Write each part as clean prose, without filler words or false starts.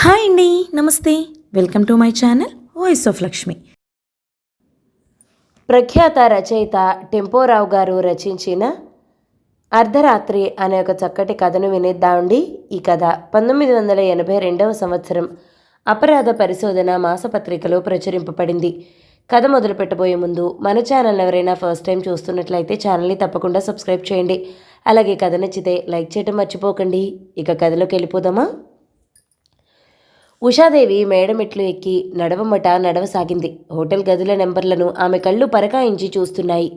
Hi అండి. నమస్తే. Welcome to my channel voice of Lakshmi. ప్రఖ్యాత రచయిత టెంపోరావు గారు రచించిన అర్ధరాత్రి అనే ఒక చక్కటి కథను వినేద్దామండి. ఈ కథ 1982వ సంవత్సరం అపరాధ పరిశోధన మాసపత్రికలో ప్రచురింపబడింది. కథ మొదలు పెట్టబోయే ముందు మన ఛానల్ ఎవరైనా ఫస్ట్ టైం చూస్తున్నట్లయితే ఛానల్ని తప్పకుండా సబ్స్క్రైబ్ చేయండి. అలాగే కథ నచ్చితే లైక్ చేయడం మర్చిపోకండి. ఇక కథలోకి వెళ్ళిపోదామా? ఉషాదేవి మేడమెట్లు ఎక్కి నడవమట నడవసాగింది. హోటల్ గదుల నెంబర్లను ఆమె కళ్ళు పరకాయించి చూస్తున్నాయి.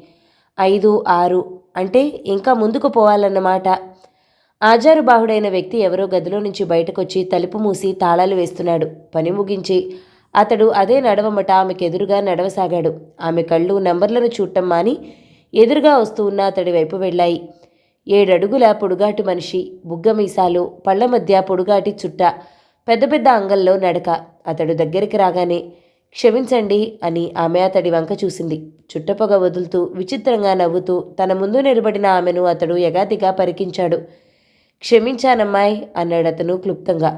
5, 6 అంటే ఇంకా ముందుకు పోవాలన్నమాట. ఆజారుబాహుడైన వ్యక్తి ఎవరో గదిలో నుంచి బయటకొచ్చి తలుపు మూసి తాళాలు వేస్తున్నాడు. పని ముగించి అతడు అదే నడవమట ఆమెకెదురుగా నడవసాగాడు. ఆమె కళ్ళు నంబర్లను చూడటం మాని ఎదురుగా వస్తూ ఉన్న అతడి వైపు వెళ్ళాయి. 7 అడుగుల పొడుగాటి మనిషి, బుగ్గమీసాలు, పళ్ల మధ్య పొడుగాటి చుట్ట, పెద్ద పెద్ద అంగల్లో నడక. అతడు దగ్గరికి రాగానే క్షమించండి అని ఆమె అతడి వంక చూసింది. చుట్టపొగ వదులుతూ విచిత్రంగా నవ్వుతూ తన ముందు నిలబడిన ఆమెను అతడు ఎగాదిగా పరికించాడు. క్షమించానమ్మాయ్ అన్నాడు అతను క్లుప్తంగా.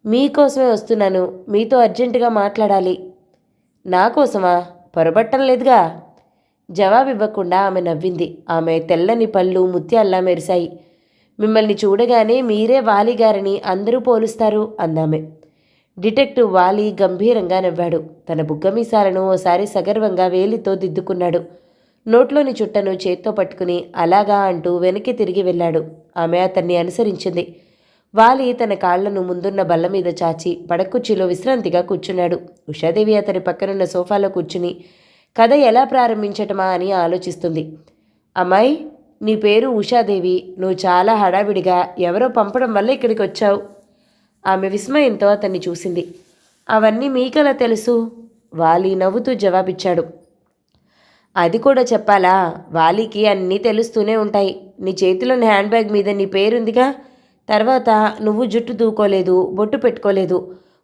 మీకోసమే వస్తున్నాను, మీతో అర్జెంటుగా మాట్లాడాలి. నా కోసమా? పొరబట్టం లేదుగా. జవాబివ్వకుండా ఆమె నవ్వింది. ఆమె తెల్లని పళ్ళు ముత్యాల్లా మెరిశాయి. మిమ్మల్ని చూడగానే మీరే వాలీగారని అందరూ పోలుస్తారు అందామె. డిటెక్టివ్ వాలి గంభీరంగా నవ్వాడు. తన బుగ్గమీసాలను ఓసారి సగర్వంగా వేలితో దిద్దుకున్నాడు. నోట్లోని చుట్టను చేత్తో పట్టుకుని అలాగా అంటూ వెనక్కి తిరిగి వెళ్ళాడు. ఆమె అతన్ని అనుసరించింది. వాలి తన కాళ్లను ముందున్న బల్ల మీద చాచి పడకుర్చీలో విశ్రాంతిగా కూర్చున్నాడు. ఉషాదేవి అతని పక్కనున్న సోఫాలో కూర్చుని కథ ఎలా ప్రారంభించటమా అని ఆలోచిస్తుంది. అమ్మాయి, నీ పేరు ఉషాదేవి. నువ్వు చాలా హడావిడిగా ఎవరో పంపడం వల్ల ఇక్కడికి వచ్చావు. ఆమె విస్మయంతో అతన్ని చూసింది. అవన్నీ మీకెలా తెలుసు? వాలి నవ్వుతూ జవాబిచ్చాడు. అది కూడా చెప్పాలా? వాలీకి అన్నీ తెలుస్తూనే ఉంటాయి. నీ చేతిలోని హ్యాండ్ బ్యాగ్ మీద నీ పేరుందిగా. తర్వాత నువ్వు జుట్టు దూకోలేదు, బొట్టు పెట్టుకోలేదు.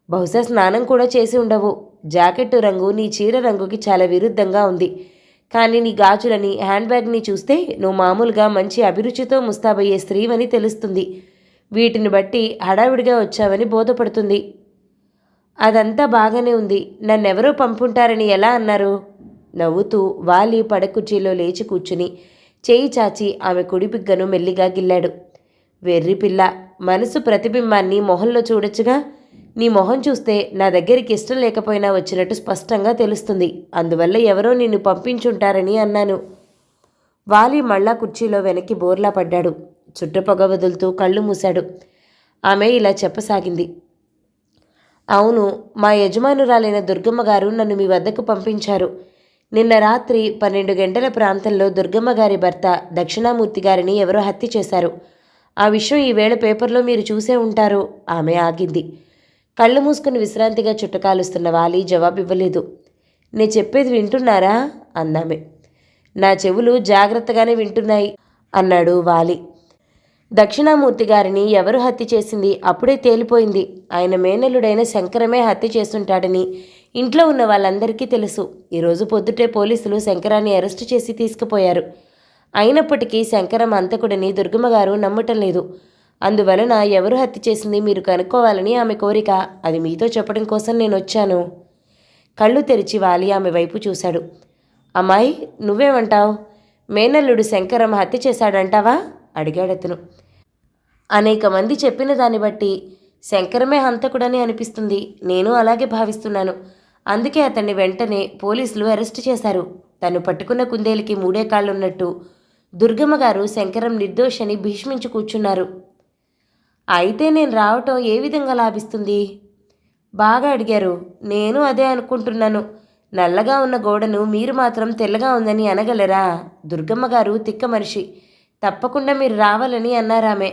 బహుశా స్నానం కూడా చేసి ఉండవు. జాకెట్టు రంగు నీ చీర రంగుకి చాలా విరుద్ధంగా ఉంది. కానీ నీ గాజులని, హ్యాండ్ బ్యాగ్ని చూస్తే నువ్వు మామూలుగా మంచి అభిరుచితో ముస్తాబయ్యే స్త్రీవని తెలుస్తుంది. వీటిని బట్టి హడావిడిగా వచ్చావని బోధపడుతుంది. అదంతా బాగానే ఉంది. నన్నెవరో పంపుంటారని ఎలా అన్నారు? నవ్వుతూ వాలి పడకుర్చీలో లేచి కూర్చుని చేయి చాచి ఆమె కుడిపిగ్గను మెల్లిగా గిల్లాడు. వెర్రి పిల్ల, మనసు ప్రతిబింబాన్ని మొహంలో చూడొచ్చుగా. నీ మొహం చూస్తే నా దగ్గరికి ఇష్టం లేకపోయినా వచ్చినట్టు స్పష్టంగా తెలుస్తుంది. అందువల్ల ఎవరో నిన్ను పంపించుంటారని అన్నాను. వాలి మళ్ళా కుర్చీలో వెనక్కి బోర్లా పడ్డాడు. చుట్టపొగ వదులుతూ కళ్ళు మూశాడు. ఆమె ఇలా చెప్పసాగింది. అవును, మా యజమానురాలైన దుర్గమ్మ గారు నన్ను మీ వద్దకు పంపించారు. నిన్న రాత్రి 12 గంటల ప్రాంతంలో దుర్గమ్మ గారి భర్త దక్షిణామూర్తి గారిని ఎవరో హత్య చేశారు. ఆ విషయం ఈవేళ పేపర్లో మీరు చూసే ఉంటారు. ఆమె ఆగింది. కళ్ళు మూసుకుని విశ్రాంతిగా చుట్టకాలుస్తున్న వాలి జవాబివ్వలేదు. నే చెప్పేది వింటున్నారా అన్నామె. నా చెవులు జాగ్రత్తగానే వింటున్నాయి అన్నాడు వాలి. దక్షిణామూర్తి గారిని ఎవరు హత్య చేసింది అప్పుడే తేలిపోయింది. ఆయన మేనల్లుడైన శంకరమే హత్య చేస్తుంటాడని ఇంట్లో ఉన్న వాళ్ళందరికీ తెలుసు. ఈరోజు పొద్దుటే పోలీసులు శంకరాన్ని అరెస్టు చేసి తీసుకుపోయారు. అయినప్పటికీ శంకరం అంతకుడని దుర్గమ్మగారు నమ్మటం లేదు. అందువలన ఎవరు హత్య చేసింది మీరు కనుక్కోవాలని ఆమె కోరిక. అది మీతో చెప్పడం కోసం నేను వచ్చాను. కళ్ళు తెరిచి వాలి ఆమె వైపు చూశాడు. అమ్మాయి, నువ్వేమంటావు? మేనల్లుడు శంకరం హత్య చేశాడంటావా అడిగాడతను. అనేక మంది చెప్పిన దాన్ని బట్టి శంకరమే హంతకుడని అనిపిస్తుంది. నేను అలాగే భావిస్తున్నాను. అందుకే అతన్ని వెంటనే పోలీసులు అరెస్టు చేశారు. తను పట్టుకున్న కుందేలికి 3 కాళ్ళున్నట్టు దుర్గమ్మ గారు శంకరం నిర్దోషని భీష్మించి కూర్చున్నారు. అయితే నేను రావటం ఏ విధంగా లాభిస్తుంది? బాగా అడిగారు. నేను అదే అనుకుంటున్నాను. నల్లగా ఉన్న గోడను మీరు మాత్రం తెల్లగా ఉందని అనగలరా? దుర్గమ్మ గారు తిక్క మనిషి. తప్పకుండా మీరు రావాలని అన్నారామె.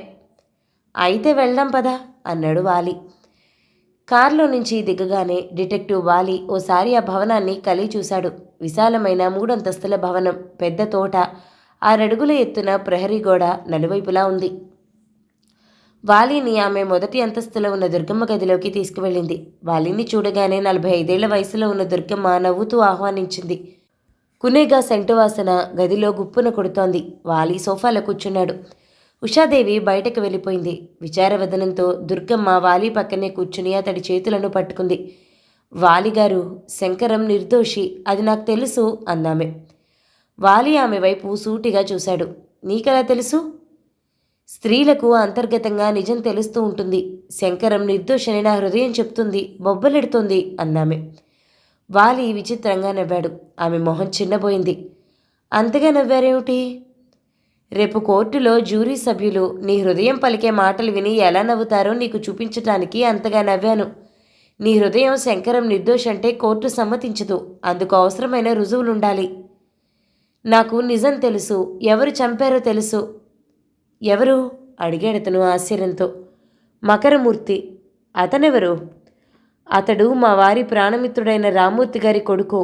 అయితే వెళ్దాం పదా అన్నాడు వాలి. కారులో నుంచి దిగగానే డిటెక్టివ్ వాలి ఓసారి ఆ భవనాన్ని కలి చూశాడు. విశాలమైన 3 అంతస్తుల భవనం, పెద్ద తోట, 6 అడుగుల ఎత్తున ప్రహరీ గోడ నలువైపులా ఉంది. వాలిని ఆమె మొదటి అంతస్తులో ఉన్న దుర్గమ్మ గదిలోకి తీసుకువెళ్ళింది. వాలిని చూడగానే 45 ఏళ్ల వయసులో ఉన్న దుర్గమ్మ నవ్వుతూ ఆహ్వానించింది. కునేగా సెంటు వాసన గదిలో గుప్పున కొడుతోంది. వాలి సోఫాలో కూర్చున్నాడు. ఉషాదేవి బయటకు వెళ్ళిపోయింది. విచారవదనంతో దుర్గమ్మ వాలి పక్కనే కూర్చుని అతడి చేతులను పట్టుకుంది. వాలిగారు, శంకరం నిర్దోషి, అది నాకు తెలుసు అందామె. వాలి ఆమె వైపు సూటిగా చూశాడు. నీకెలా తెలుసు? స్త్రీలకు అంతర్గతంగా నిజం తెలుస్తూ ఉంటుంది. శంకరం నిర్దోషని నా హృదయం చెప్తుంది, బొబ్బలెడుతోంది అన్నామె. వాలి విచిత్రంగా నవ్వాడు. ఆమె మొహం చిన్నబోయింది. అంతగా నవ్వారేమిటి? రేపు కోర్టులో జ్యూరీ సభ్యులు నీ హృదయం పలికే మాటలు విని ఎలా నవ్వుతారో నీకు చూపించటానికి అంతగా నవ్వాను. నీ హృదయం శంకరం నిర్దోషంటే కోర్టు సమ్మతించదు. అందుకు అవసరమైన రుజువులుండాలి. నాకు నిజం తెలుసు, ఎవరు చంపారో తెలుసు. ఎవరు? అడిగాడతను ఆశ్చర్యంతో. మకరమూర్తి. అతనెవరు? అతడు మా వారి ప్రాణమిత్రుడైన రామ్మూర్తి గారి కొడుకు.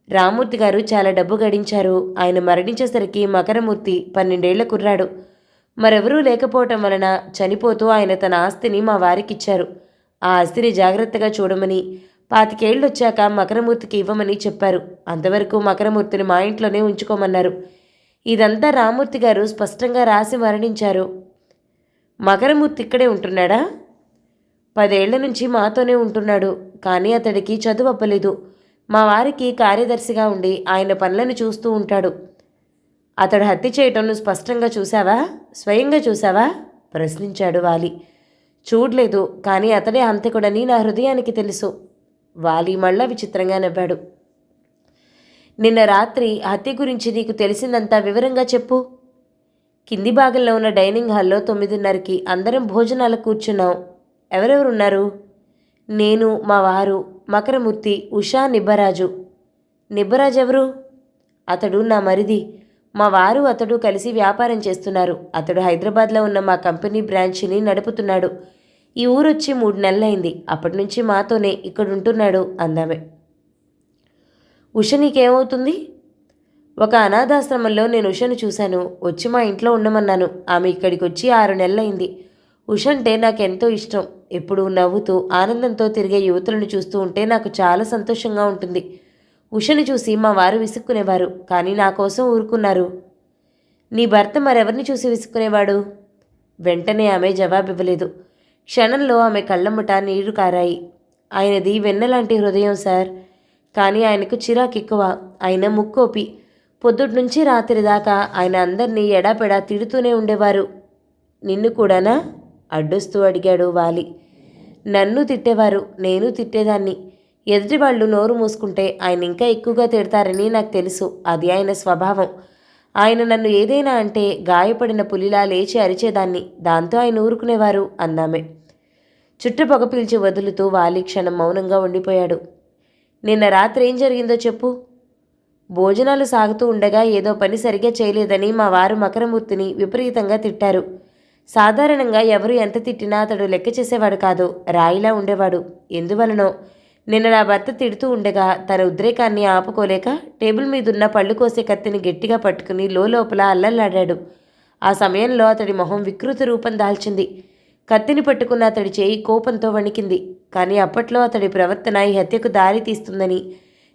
రామ్మూర్తి గారు చాలా డబ్బు గడించారు. ఆయన మరణించేసరికి మకరమూర్తి 12 ఏళ్ల కుర్రాడు. మరెవరూ లేకపోవటం వలన చనిపోతూ ఆయన తన ఆస్తిని మా వారికిచ్చారు. ఆ ఆస్తిని జాగ్రత్తగా చూడమని, 25 ఏళ్ళు వచ్చాక మకరమూర్తికి ఇవ్వమని చెప్పారు. అంతవరకు మకరమూర్తిని మా ఇంట్లోనే ఉంచుకోమన్నారు. ఇదంతా రామ్మూర్తి గారు స్పష్టంగా రాసి మరణించారు. మకరమూర్తి ఇక్కడే ఉంటున్నాడా? 10 ఏళ్ల నుంచి మాతోనే ఉంటున్నాడు. కానీ అతడికి చదువు అప్పలేదు. మా వారికి కార్యదర్శిగా ఉండి ఆయన పనులను చూస్తూ ఉంటాడు. అతడు హత్య చేయటం నువ్వు స్పష్టంగా చూశావా? స్వయంగా చూశావా? ప్రశ్నించాడు వాలి. చూడలేదు, కానీ అతడే హంతకుడని నా హృదయానికి తెలుసు. వాలి మళ్ళా విచిత్రంగా నవ్వాడు. నిన్న రాత్రి హత్య గురించి నీకు తెలిసిందంతా వివరంగా చెప్పు. కింది భాగంలో ఉన్న డైనింగ్ హాల్లో 9:30కి అందరం భోజనాలకు కూర్చున్నాం. ఎవరెవరున్నారు? నేను, మా వారు, మకరమూర్తి, ఉషా, నిబ్బరాజు. నిబ్బరాజు ఎవరు? అతడు నా మరిది. మా వారు అతడు కలిసి వ్యాపారం చేస్తున్నారు. అతడు హైదరాబాద్లో ఉన్న మా కంపెనీ బ్రాంచ్ని నడుపుతున్నాడు. ఈ ఊరొచ్చి 3 నెలలైంది. అప్పటి నుంచి మాతోనే ఇక్కడుంటున్నాడు అందామె. ఉష నీకేమవుతుంది? ఒక అనాథాశ్రమంలో నేను ఉషను చూశాను. వచ్చి మా ఇంట్లో ఉండమన్నాను. ఆమె ఇక్కడికి వచ్చి 6 నెలలైంది. ఉష అంటే నాకెంతో ఇష్టం. ఎప్పుడూ నవ్వుతూ ఆనందంతో తిరిగే యువతులను చూస్తూ ఉంటే నాకు చాలా సంతోషంగా ఉంటుంది. ఉషను చూసి మా వారు విసుక్కునేవారు, కానీ నా కోసం ఊరుకున్నారు. నీ భర్త మరెవరిని చూసి విసుక్కునేవాడు? వెంటనే ఆమె జవాబివ్వలేదు. క్షణంలో ఆమె కళ్ళమ్మట నీరు కారాయి. ఆయనది వెన్నలాంటి హృదయం సార్, కానీ ఆయనకు చిరాకెక్కువ. ఆయన ముక్కోపి. పొద్దుట్నుంచి రాత్రి దాకా ఆయన అందరినీ ఎడాపెడా తిడుతూనే ఉండేవారు. నిన్ను కూడానా? అడ్డొస్తూ అడిగాడు వాలి. నన్ను తిట్టేవారు, నేను తిట్టేదాన్ని. ఎదుటివాళ్ళు నోరు మూసుకుంటే ఆయన ఇంకా ఎక్కువగా తిడతారని నాకు తెలుసు. అది ఆయన స్వభావం. ఆయన నన్ను ఏదైనా అంటే గాయపడిన పులిలా లేచి అరిచేదాన్ని. దాంతో ఆయన ఊరుకునేవారు అందామె. చుట్టుపొగ పీల్చి వదులుతూ వాలి క్షణం మౌనంగా ఉండిపోయాడు. నిన్న రాత్రి ఏం జరిగిందో చెప్పు. భోజనాలు సాగుతూ ఉండగా ఏదో పని సరిగ్గా చేయలేదని మా వారు మకరమూర్తిని విపరీతంగా తిట్టారు. సాధారణంగా ఎవరు ఎంత తిట్టినా అతడు లెక్క చేసేవాడు కాదు. రాయిలా ఉండేవాడు. ఎందువలనో నిన్న నా భర్త తిడుతూ ఉండగా తన ఉద్రేకాన్ని ఆపుకోలేక టేబుల్ మీదున్న పళ్ళు కోసే కత్తిని గట్టిగా పట్టుకుని లోపల అల్లల్లాడాడు. ఆ సమయంలో అతడి మొహం వికృత రూపం దాల్చింది. కత్తిని పట్టుకున్న అతడి చేయి కోపంతో వణికింది. కానీ అప్పట్లో అతడి ప్రవర్తన ఈ హత్యకు దారి తీస్తుందని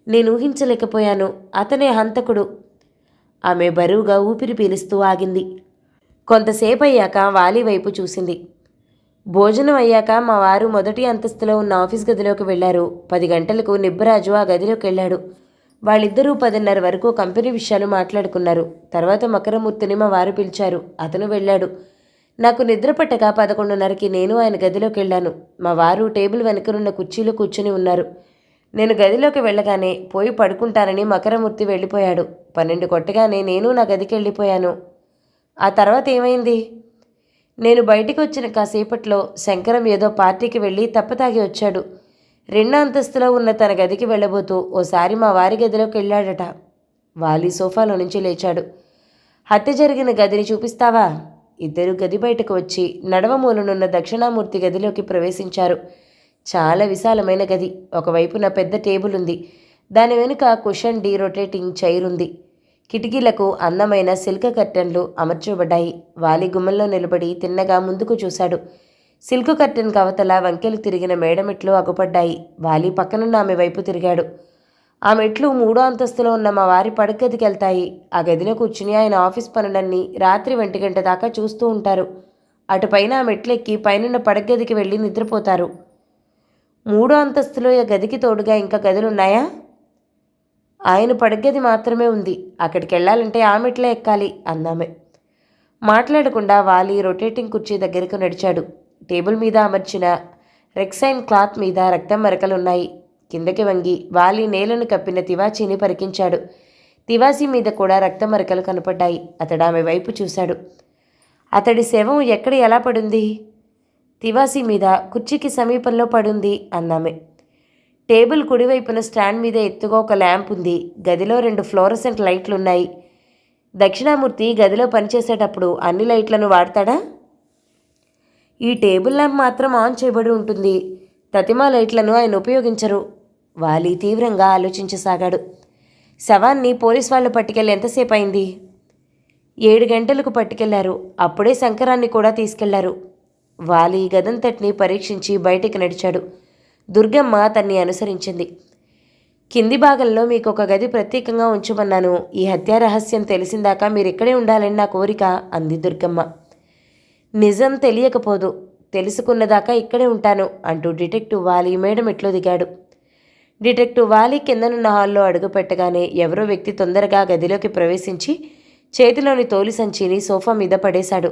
నేను ఊహించలేకపోయాను. అతనే హంతకుడు. ఆమె బరువుగా ఊపిరి పీలుస్తూ ఆగింది. కొంతసేపు అయ్యాక వాలి వైపు చూసింది. భోజనం అయ్యాక మా వారు మొదటి అంతస్తులో ఉన్న ఆఫీస్ గదిలోకి వెళ్లారు. 10 గంటలకు నిబ్బరాజు ఆ గదిలోకి వెళ్ళాడు. వాళ్ళిద్దరూ 10:30 వరకు కంపెనీ విషయాలు మాట్లాడుకున్నారు. తర్వాత మకరమూర్తిని మా వారు పిలిచారు. అతను వెళ్ళాడు. నాకు నిద్ర పట్టక 11:30కి నేను ఆయన గదిలోకి వెళ్ళాను. మా వారు టేబుల్ వెనుకనున్న కుర్చీలో కూర్చుని ఉన్నారు. నేను గదిలోకి వెళ్ళగానే పోయి పడుకుంటానని మకరమూర్తి వెళ్ళిపోయాడు. 12 కొట్టగానే నేను నా గదికి వెళ్ళిపోయాను. ఆ తర్వాత ఏమైంది? నేను బయటికి వచ్చిన కాసేపట్లో శంకరం ఏదో పార్టీకి వెళ్ళి తప్పతాగి వచ్చాడు. 2వ అంతస్తులో ఉన్న తన గదికి వెళ్ళబోతూ ఓసారి మా వారి గదిలోకి వెళ్ళాడట. వాలి సోఫాలో నుంచి లేచాడు. హత్య జరిగిన గదిని చూపిస్తావా? ఇద్దరు గది బయటకు వచ్చి నడవమూలనున్న దక్షిణామూర్తి గదిలోకి ప్రవేశించారు. చాలా విశాలమైన గది. ఒకవైపున పెద్ద టేబుల్ ఉంది. దాని వెనుక కుషన్ రొటేటింగ్ చైర్ ఉంది. కిటికీలకు అందమైన సిల్క్ కర్టెన్లు అమర్చబడ్డాయి. వాలి గుమ్మంలో నిలబడి తిన్నగా ముందుకు చూశాడు. సిల్క్ కర్టెన్ కవతల వంకెలు తిరిగిన మేడమెట్లు అగుపడ్డాయి. వాలి పక్కనున్న ఆమె వైపు తిరిగాడు. ఆ మెట్లు 3వ అంతస్తులో ఉన్న మా వారి పడగదికి వెళ్తాయి. ఆ గదిలో కూర్చుని ఆయన ఆఫీస్ పనులన్నీ రాత్రి 1 దాకా చూస్తూ ఉంటారు. అటుపైన ఆ మెట్లెక్కి పైనున్న పడగదికి వెళ్ళి నిద్రపోతారు. 3వ అంతస్తులో ఆ గదికి తోడుగా ఇంకా గదులున్నాయా? ఆయన పడగది మాత్రమే ఉంది. అక్కడికి వెళ్ళాలంటే ఆ మెట్లే ఎక్కాలి అందామె. మాట్లాడకుండా వాలి రొటేటింగ్ కుర్చీ దగ్గరకు నడిచాడు. టేబుల్ మీద అమర్చిన రెక్సైన్ క్లాత్ మీద రక్తం మరకలున్నాయి. కిందకి వంగి వాలి నేలను కప్పిన తివాచీని పరికించాడు. తివాచీ మీద కూడా రక్త మరకలు కనపడ్డాయి. అతడు ఆమె వైపు చూశాడు. అతడి శవం ఎక్కడ ఎలా పడుంది? తివాసీ మీద కుర్చీకి సమీపంలో పడుంది అందామె. టేబుల్ కుడివైపున స్టాండ్ మీద ఎత్తుగా ఒక ల్యాంప్ ఉంది. గదిలో 2 ఫ్లోరసెంట్ లైట్లున్నాయి. దక్షిణామూర్తి గదిలో పనిచేసేటప్పుడు అన్ని లైట్లను వాడతాడా? ఈ టేబుల్ ల్యాంప్ మాత్రం ఆన్ చేయబడి ఉంటుంది. తతిమా లైట్లను ఆయన ఉపయోగించరు. వాలి తీవ్రంగా ఆలోచించసాగాడు. శవాన్ని పోలీస్ వాళ్ళు పట్టుకెళ్ళి ఎంతసేపు అయింది? 7 గంటలకు పట్టుకెళ్లారు. అప్పుడే శంకరాన్ని కూడా తీసుకెళ్లారు. వాలి గదంతటిని పరీక్షించి బయటికి నడిచాడు. దుర్గమ్మ అతన్ని అనుసరించింది. కింది భాగంలో మీకు ఒక గది ప్రత్యేకంగా ఉంచమన్నాను. ఈ హత్యా రహస్యం తెలిసిందాకా మీరిక్కడే ఉండాలని నా కోరిక అంది దుర్గమ్మ. నిజం తెలియకపోదు, తెలుసుకున్నదాకా ఇక్కడే ఉంటాను అంటూ డిటెక్టివ్ వాలి మేడమెట్లో దిగాడు. డిటెక్టివ్ వాలి కిందనున్న హాల్లో అడుగు పెట్టగానే ఎవరో వ్యక్తి తొందరగా గదిలోకి ప్రవేశించి చేతిలోని తోలి సంచిని సోఫా మీద పడేశాడు.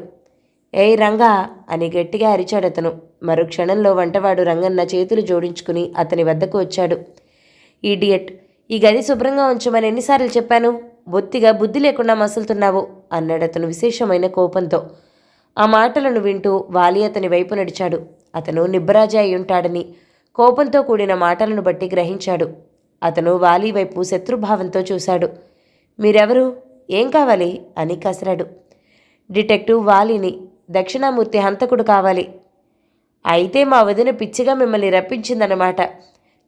ఏయ్ రంగా అని గట్టిగా అరిచాడతను. మరో క్షణంలో వంటవాడు రంగన్న చేతులు జోడించుకుని అతని వద్దకు వచ్చాడు. ఈడియట్, ఈ గది శుభ్రంగా ఉంచమని ఎన్నిసార్లు చెప్పాను? బొత్తిగా బుద్ధి లేకుండా మసులుతున్నావు అన్నాడతను విశేషమైన కోపంతో. ఆ మాటలను వింటూ వాలి అతని వైపు నడిచాడు. అతను నిబ్బరాజా అయ్యుంటాడని కోపంతో కూడిన మాటలను బట్టి గ్రహించాడు. అతను వాలి వైపు శత్రుభావంతో చూశాడు. మీరెవరు? ఏం కావాలి అని కసిరాడు. డిటెక్టివ్ వాలిని. దక్షిణామూర్తి హంతకుడు కావాలి. అయితే మా వదిన పిచ్చిగా మిమ్మల్ని రప్పించిందన్నమాట.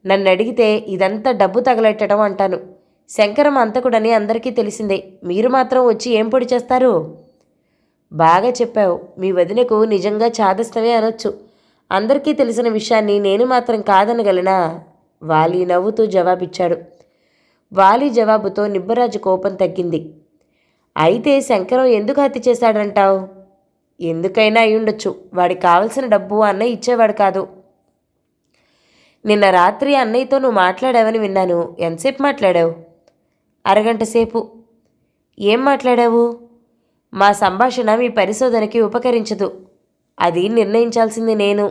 నన్ను అడిగితే ఇదంతా డబ్బు తగలెట్టడం అంటాను. శంకరం హంతకుడని అందరికీ తెలిసిందే. మీరు మాత్రం వచ్చి ఏం పొడి చేస్తారు? బాగా చెప్పావు. మీ వదినకు నిజంగా చాదస్తమే అనొచ్చు. అందరికీ తెలిసిన విషయాన్ని నేను మాత్రం కాదనగలనా? వాలి నవ్వుతూ జవాబిచ్చాడు. వాలి జవాబుతో నిబ్బరాజు కోపం తగ్గింది. అయితే శంకరం ఎందుకు హత్య చేశాడంటావు? ఎందుకైనా అయ్యుండొచ్చు. వాడికి కావలసిన డబ్బు అన్నయ్య ఇచ్చేవాడు కాదు. నిన్న రాత్రి అన్నయ్యతో నువ్వు మాట్లాడావని విన్నాను. ఎంతసేపు మాట్లాడావు? అరగంట సేపు. ఏం మాట్లాడావు? మా సంభాషణ మీ పరిశోధనకి ఉపకరించదు. అది నిర్ణయించాల్సింది నేను.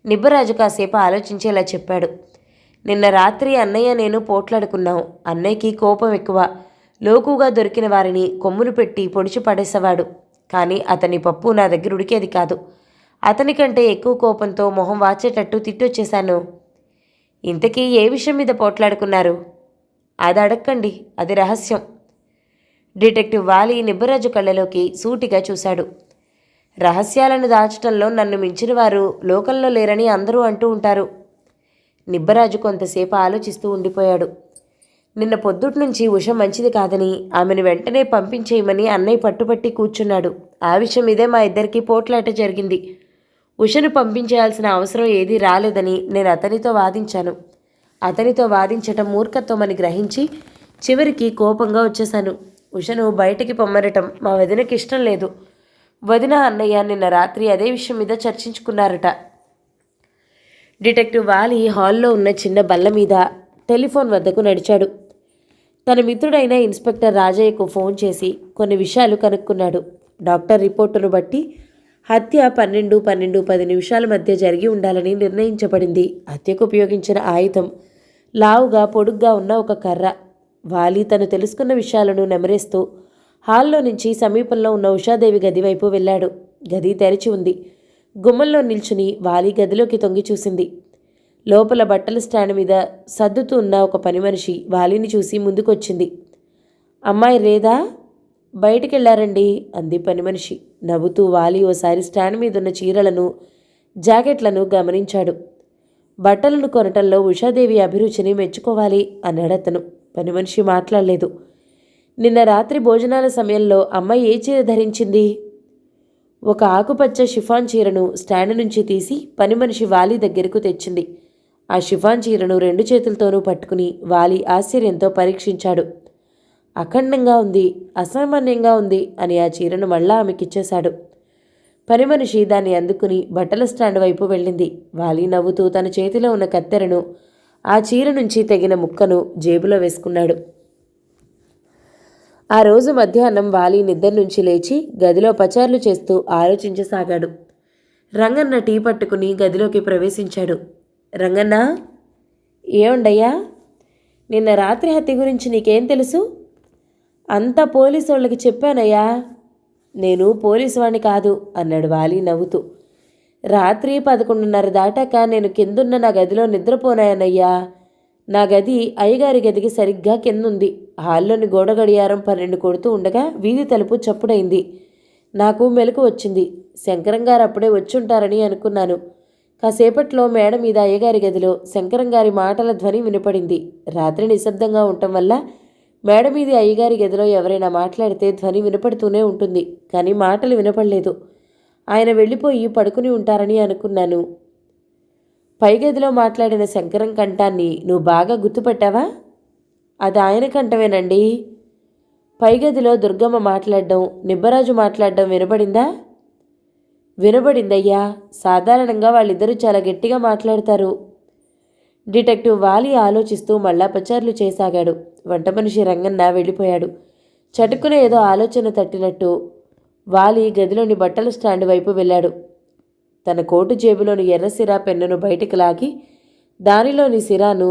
నిబ్బరాజు కాసేపు ఆలోచించి ఇలా చెప్పాడు. నిన్న రాత్రి అన్నయ్య నేను పోట్లాడుకున్నాం. అన్నయ్యకి కోపం ఎక్కువ. లోకుగా దొరికిన వారిని కొమ్ములు పెట్టి పొడిచి పడేసేవాడు. కానీ అతని పప్పు నా దగ్గర ఉడికేది కాదు. అతనికంటే ఎక్కువ కోపంతో మొహం వాచేటట్టు తిట్టొచ్చేశాను. ఇంతకీ ఏ విషయం మీద పోట్లాడుకున్నారు? అది అడక్కండి, అది రహస్యం. డిటెక్టివ్ వాలి నిబ్బరాజు కళ్ళలోకి సూటిగా చూశాడు. రహస్యాలను దాచటంలో నన్ను మించిన వారు లోకంలో లేరని అందరూ అంటూ ఉంటారు. నిబ్బరాజు కొంతసేపు ఆలోచిస్తూ ఉండిపోయాడు. నిన్న పొద్దుటి నుంచి ఉష మంచిది కాదని ఆమెను వెంటనే పంపించేయమని అన్నయ్య పట్టుపట్టి కూర్చున్నాడు. ఆ విషయం మీదే మా ఇద్దరికీ పోట్లాట జరిగింది. ఉషను పంపించేయాల్సిన అవసరం ఏదీ రాలేదని నేను అతనితో వాదించాను. అతనితో వాదించటం మూర్ఖత్వమని గ్రహించి చివరికి కోపంగా వచ్చేశాను. ఉషను బయటికి పొమ్మరటం మా వదినకి ఇష్టం లేదు. వదిన అన్నయ్య నిన్న రాత్రి అదే విషయం మీద చర్చించుకున్నారట. డిటెక్టివ్ వాలి హాల్లో ఉన్న చిన్న బల్ల మీద టెలిఫోన్ వద్దకు నడిచాడు. తన మిత్రుడైన ఇన్స్పెక్టర్ రాజయ్యకు ఫోన్ చేసి కొన్ని విషయాలు కనుక్కున్నాడు. డాక్టర్ రిపోర్టును బట్టి హత్య 12-12:10 మధ్య జరిగి ఉండాలని నిర్ణయించబడింది. హత్యకు ఉపయోగించిన ఆయుధం లావుగా పొడుగ్గా ఉన్న ఒక కర్ర. వాలి తను తెలుసుకున్న విషయాలను నెమరేస్తూ హాల్లో నుంచి సమీపంలో ఉన్న ఉషాదేవి గది వైపు వెళ్ళాడు. గది తెరిచి ఉంది. గుమ్మంలో నిల్చుని వాలి గదిలోకి తొంగి చూసింది. లోపల బట్టల స్టాండ్ మీద సర్దుతూ ఉన్న ఒక పని మనిషి వాలిని చూసి ముందుకొచ్చింది. అమ్మాయి రేదా? బయటికెళ్లారండి అంది పని మనిషి. నవ్వుతూ వాలి ఓసారి స్టాండ్ మీదున్న చీరలను జాకెట్లను గమనించాడు. బట్టలను కొనటంలో ఉషాదేవి అభిరుచిని మెచ్చుకోవాలి అన్నాడతను. పని మనిషి మాట్లాడలేదు. నిన్న రాత్రి భోజనాల సమయంలో అమ్మాయి ఏ చీర ధరించింది? ఒక ఆకుపచ్చ షిఫాన్ చీరను స్టాండ్ నుంచి తీసి పని మనిషి వాలి దగ్గరకు తెచ్చింది. ఆ షిఫాన్ చీరను 2 చేతులతోనూ పట్టుకుని వాలి ఆశ్చర్యంతో పరీక్షించాడు. అఖండంగా ఉంది, అసామాన్యంగా ఉంది అని ఆ చీరను మళ్ళా ఆమెకిచ్చేశాడు. పని మనిషి దాన్ని అందుకుని బట్టల స్టాండ్ వైపు వెళ్ళింది. వాలి నవ్వుతూ తన చేతిలో ఉన్న కత్తెరను ఆ చీర నుంచి తెగిన ముక్కను జేబులో వేసుకున్నాడు. ఆ రోజు మధ్యాహ్నం వాలి నిద్ర నుంచి లేచి గదిలో పచార్లు చేస్తూ ఆలోచించసాగాడు. రంగన్న టీ పట్టుకుని గదిలోకి ప్రవేశించాడు. రంగన్న, ఏముండయ్యా, నిన్న రాత్రి హత్య గురించి నీకేం తెలుసు? అంతా పోలీసు వాళ్ళకి చెప్పానయ్యా. నేను పోలీసు వాణ్ణి కాదు అన్నాడు వాలి నవ్వుతూ. రాత్రి 11:30 దాటాక నేను కిందున్న నా గదిలో నిద్రపోనాయనయ్యా. నా గది అయ్యగారి గదికి సరిగ్గా కిందుంది. హాల్లోని గోడ గడియారం 12 కొడుతూ ఉండగా వీధి తలుపు చప్పుడైంది. నాకు మెలకు వచ్చింది. శంకరంగారు అప్పుడే వచ్చుంటారని అనుకున్నాను. కాసేపట్లో మేడ మీద అయ్యగారి గదిలో శంకరంగారి మాటల ధ్వని వినపడింది. రాత్రి నిశ్శబ్దంగా ఉండటం వల్ల మేడ మీది అయ్యగారి గదిలో ఎవరైనా మాట్లాడితే ధ్వని వినపడుతూనే ఉంటుంది, కానీ మాటలు వినపడలేదు. ఆయన వెళ్ళిపోయి పడుకుని ఉంటారని అనుకున్నాను. పై గదిలో మాట్లాడిన శంకరం కంఠాన్ని నువ్వు బాగా గుర్తుపట్టావా? అది ఆయన కంఠమేనండి. పై గదిలో దుర్గమ్మ మాట్లాడడం, నిబ్బరాజు మాట్లాడడం వినబడిందా? వినబడిందయ్యా. సాధారణంగా వాళ్ళిద్దరూ చాలా గట్టిగా మాట్లాడతారు. డిటెక్టివ్ వాలి ఆలోచిస్తూ మళ్ళా పచార్లు చేయసాగాడు. వంట మనిషి రంగన్న వెళ్ళిపోయాడు. చటుక్కున ఏదో ఆలోచన తట్టినట్టు వాలి గదిలోని బట్టల స్టాండ్ వైపు వెళ్ళాడు. తన కోటు జేబులోని ఎర్ర సిరా పెన్నును బయటికి లాగి దానిలోని సిరాను